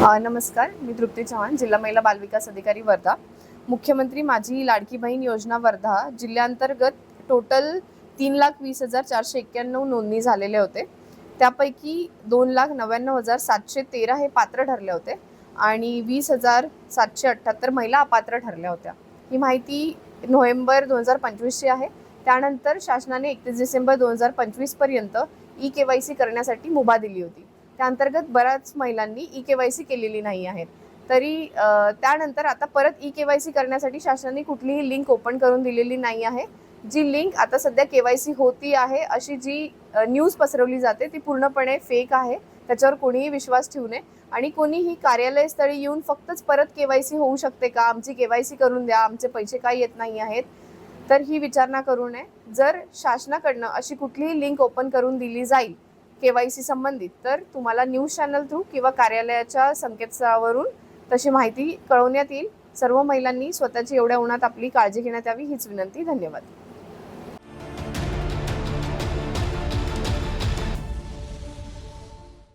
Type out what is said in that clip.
नमस्कार, मी तृप्ती चव्हाण, जिल्हा महिला बालविकास अधिकारी वर्धा. मुख्यमंत्री माझी लाडकी बहीण योजना वर्धा जिल्ह्यांतर्गत टोटल 3,20,491 नोंदणी झालेले होते. त्यापैकी 2,99,713 हे पात्र ठरले होते आणि 20,778 महिला अपात्र ठरल्या होत्या. ही माहिती नोव्हेंबर 2025ची आहे. त्यानंतर शासनाने 31 डिसेंबर 2025 पर्यंत ई-KYC करण्यासाठी मुभा दिली होती. त्या अंतर्गत बऱ्याच महिलांनी ई-KYC केलेली नाही आहेत. तरी त्यानंतर आता परत ई-KYC करण्यासाठी शासनाने कुठलीही लिंक ओपन करून दिलेली नाही आहे. जी लिंक आता सध्या KYC होती आहे अशी जी न्यूज पसरवली जाते ती पूर्णपणे फेक आहे. त्याच्यावर कोणीही विश्वास ठेवू नये आणि कोणीही कार्यालयस्थळी येऊन फक्तच परत KYC होऊ शकते का, आमची KYC करून द्या, आमचे पैसे काय येत नाही आहेत, तर ही विचारणा करू नये. जर शासनाकडनं अशी कुठलीही लिंक ओपन करून दिली जाईल KYC संबंधित, तर तुम्हाला न्यूज चॅनल थ्रू किंवा कार्यालयाच्या संकेतस्थळावरून तशी माहिती कळवण्यात येईल. सर्व महिलांनी स्वतःची एवढ्या उन्हात आपली काळजी घेण्यात यावी हीच विनंती. धन्यवाद.